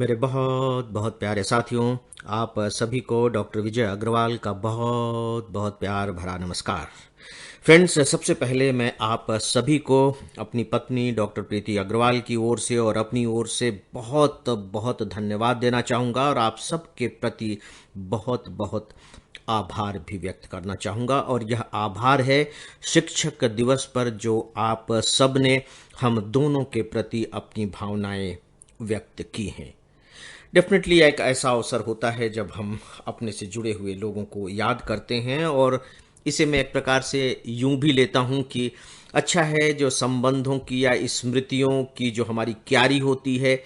मेरे बहुत बहुत प्यारे साथियों, आप सभी को डॉक्टर विजय अग्रवाल का बहुत बहुत प्यार भरा नमस्कार। फ्रेंड्स, सबसे पहले मैं आप सभी को अपनी पत्नी डॉक्टर प्रीति अग्रवाल की ओर से और अपनी ओर से बहुत बहुत धन्यवाद देना चाहूँगा और आप सबके प्रति बहुत बहुत आभार भी व्यक्त करना चाहूँगा। और यह आभार है शिक्षक दिवस पर जो आप सब ने हम दोनों के प्रति अपनी भावनाएं व्यक्त की हैं। डेफिनेटली एक ऐसा अवसर होता है जब हम अपने से जुड़े हुए लोगों को याद करते हैं, और इसे मैं एक प्रकार से यूं भी लेता हूं कि अच्छा है जो संबंधों की या स्मृतियों की जो हमारी क्यारी होती है,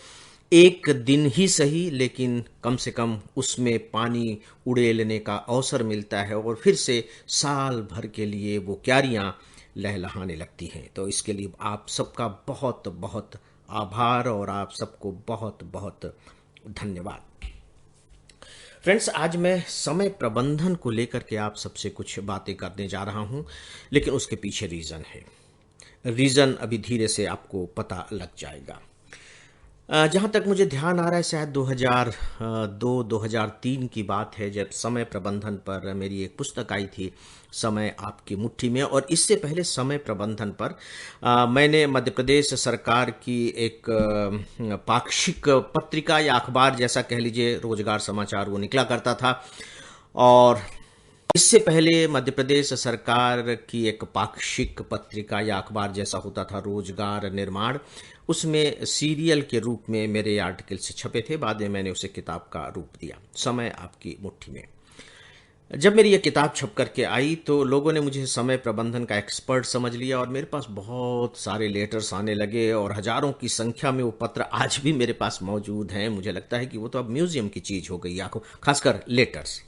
एक दिन ही सही लेकिन कम से कम उसमें पानी उड़ेलने का अवसर मिलता है और फिर से साल भर के लिए वो क्यारियां लहलहाने लगती हैं। तो इसके लिए आप सबका बहुत बहुत आभार और आप सबको बहुत बहुत धन्यवाद। फ्रेंड्स, आज मैं समय प्रबंधन को लेकर के आप सबसे कुछ बातें करने जा रहा हूं, लेकिन उसके पीछे रीज़न है। रीज़न अभी धीरे से आपको पता लग जाएगा। जहाँ तक मुझे ध्यान आ रहा है, शायद 2002-2003 की बात है जब समय प्रबंधन पर मेरी एक पुस्तक आई थी, समय आपकी मुट्ठी में। और इससे पहले समय प्रबंधन पर मैंने मध्य प्रदेश सरकार की एक पाक्षिक पत्रिका या अखबार जैसा कह लीजिए, रोजगार समाचार, वो निकला करता था। और इससे पहले मध्य प्रदेश सरकार की एक पाक्षिक पत्रिका या अखबार जैसा होता था, रोजगार निर्माण। उसमें सीरियल के रूप में मेरे आर्टिकल्स छपे थे। बाद में मैंने उसे किताब का रूप दिया, समय आपकी मुट्ठी में। जब मेरी ये किताब छप करके आई तो लोगों ने मुझे समय प्रबंधन का एक्सपर्ट समझ लिया और मेरे पास बहुत सारे लेटर्स आने लगे और हजारों की संख्या में वो पत्र आज भी मेरे पास मौजूद हैं। मुझे लगता है कि वो तो अब म्यूजियम की चीज हो गई, आंखों खासकर लेटर्स।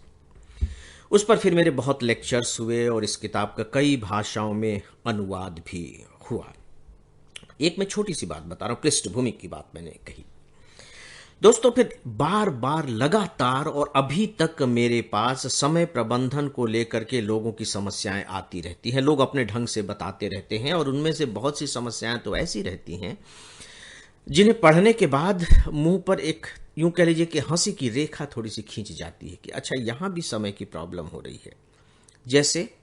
उस पर फिर मेरे बहुत लेक्चर्स हुए और इस किताब का कई भाषाओं में अनुवाद भी हुआ। एक मैं छोटी सी बात बता रहा हूं, पृष्ठभूमि की बात मैंने कही। दोस्तों, फिर बार बार लगातार और अभी तक मेरे पास समय प्रबंधन को लेकर के लोगों की समस्याएं आती रहती हैं। लोग अपने ढंग से बताते रहते हैं और उनमें से बहुत सी समस्याएं तो ऐसी रहती हैं जिन्हें पढ़ने के बाद मुंह पर एक, यूं कह लीजिए कि हंसी की रेखा थोड़ी सी खींच जाती है कि अच्छा, यहां भी समय की प्रॉब्लम हो रही है। जैसे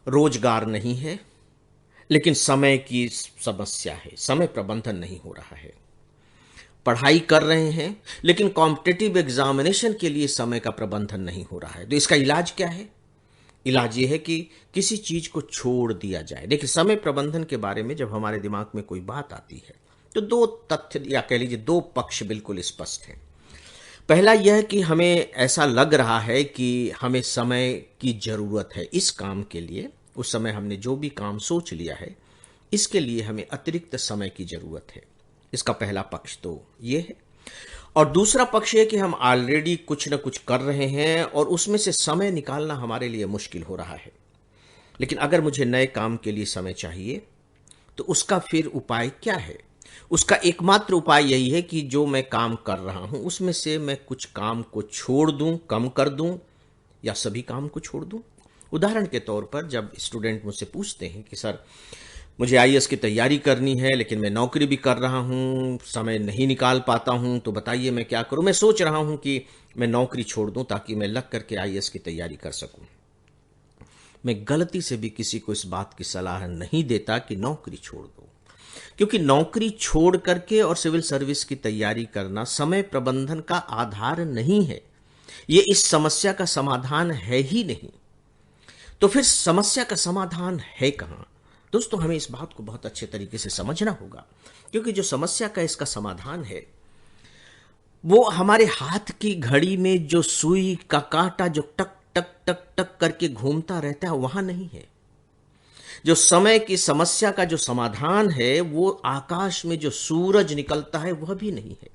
रोजगार नहीं है लेकिन समय की समस्या है, समय प्रबंधन नहीं हो रहा है। पढ़ाई कर रहे हैं लेकिन कॉम्पिटिटिव एग्जामिनेशन के लिए समय का प्रबंधन नहीं हो रहा है। तो इसका इलाज क्या है? इलाज ये है कि किसी चीज को छोड़ दिया जाए। देखिए, समय प्रबंधन के बारे में जब हमारे दिमाग में कोई बात आती है तो दो तथ्य या कह लीजिए दो पक्ष बिल्कुल स्पष्ट हैं। पहला यह कि हमें ऐसा लग रहा है कि हमें समय की जरूरत है इस काम के लिए। उस समय हमने जो भी काम सोच लिया है, इसके लिए हमें अतिरिक्त समय की जरूरत है। इसका पहला पक्ष तो ये है। और दूसरा पक्ष ये कि हम ऑलरेडी कुछ न कुछ कर रहे हैं और उसमें से समय निकालना हमारे लिए मुश्किल हो रहा है। लेकिन अगर मुझे नए काम के लिए समय चाहिए तो उसका फिर उपाय क्या है? उसका एकमात्र उपाय यही है कि जो मैं काम कर रहा हूं उसमें से मैं कुछ काम को छोड़ दूं, कम कर दूं, या सभी काम को छोड़ दूं। उदाहरण के तौर पर जब स्टूडेंट मुझसे पूछते हैं कि सर, मुझे आईएएस की तैयारी करनी है लेकिन मैं नौकरी भी कर रहा हूं, समय नहीं निकाल पाता हूं, तो बताइए मैं क्या करूं। मैं सोच रहा हूं कि मैं नौकरी छोड़ दूं ताकि मैं लग करके आईएएस की तैयारी कर सकूं। मैं गलती से भी किसी को इस बात की सलाह नहीं देता कि नौकरी छोड़ दो, क्योंकि नौकरी छोड़ करके और सिविल सर्विस की तैयारी करना समय प्रबंधन का आधार नहीं है। ये इस समस्या का समाधान है ही नहीं। तो फिर समस्या का समाधान है कहां? दोस्तों, हमें इस बात को बहुत अच्छे तरीके से समझना होगा, क्योंकि जो समस्या का इसका समाधान है वो हमारे हाथ की घड़ी में जो सुई का कांटा जो टक टक टक टक करके घूमता रहता है वहां नहीं है। जो समय की समस्या का जो समाधान है वो आकाश में जो सूरज निकलता है वह भी नहीं है।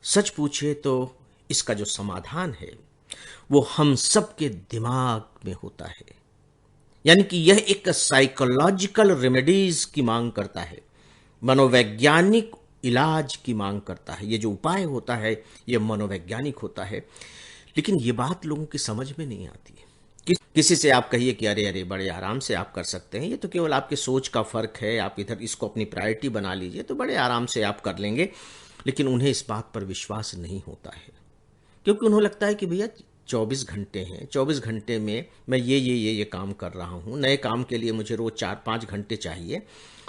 सच पूछे तो इसका जो समाधान है वो हम सबके दिमाग में होता है। यानी कि यह एक साइकोलॉजिकल रेमेडीज की मांग करता है, मनोवैज्ञानिक इलाज की मांग करता है। ये जो उपाय होता है ये मनोवैज्ञानिक होता है। लेकिन ये बात लोगों की समझ में नहीं आती है। किसी से आप कहिए कि अरे अरे, बड़े आराम से आप कर सकते हैं, ये तो केवल आपके सोच का फर्क है, आप इधर इसको अपनी प्रायोरिटी बना लीजिए तो बड़े आराम से आप कर लेंगे। लेकिन उन्हें इस बात पर विश्वास नहीं होता है, क्योंकि उन्हें लगता है कि भैया 24 घंटे हैं, 24 घंटे में मैं ये काम कर रहा हूँ, नए काम के लिए मुझे रोज 4-5 घंटे चाहिए।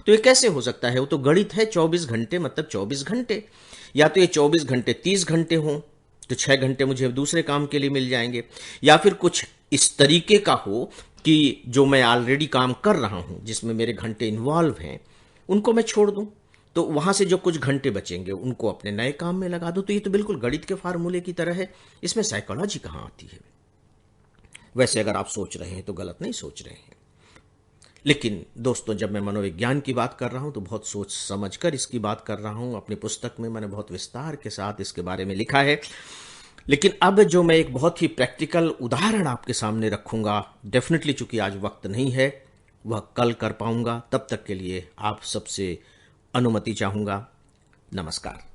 तो ये कैसे हो सकता है? वो तो गणित है, 24 घंटे मतलब 24 घंटे। या तो ये 24 घंटे 30 घंटे हों, तो 6 घंटे मुझे दूसरे काम के लिए मिल जाएंगे, या फिर कुछ इस तरीके का हो कि जो मैं ऑलरेडी काम कर रहा हूँ जिसमें मेरे घंटे इन्वॉल्व हैं उनको मैं छोड़ दूं, तो वहां से जो कुछ घंटे बचेंगे उनको अपने नए काम में लगा दूं। तो ये तो बिल्कुल गणित के फार्मूले की तरह है, इसमें साइकोलॉजी कहाँ आती है? वैसे अगर आप सोच रहे हैं तो गलत नहीं सोच रहे हैं, लेकिन दोस्तों जब मैं मनोविज्ञान की बात कर रहा हूं तो बहुत सोच समझ कर इसकी बात कर रहा हूं। अपनी पुस्तक में मैंने बहुत विस्तार के साथ इसके बारे में लिखा है, लेकिन अब जो मैं एक बहुत ही प्रैक्टिकल उदाहरण आपके सामने रखूंगा, डेफिनेटली चूंकि आज वक्त नहीं है, वह कल कर पाऊंगा। तब तक के लिए आप सबसे अनुमति चाहूंगा। नमस्कार।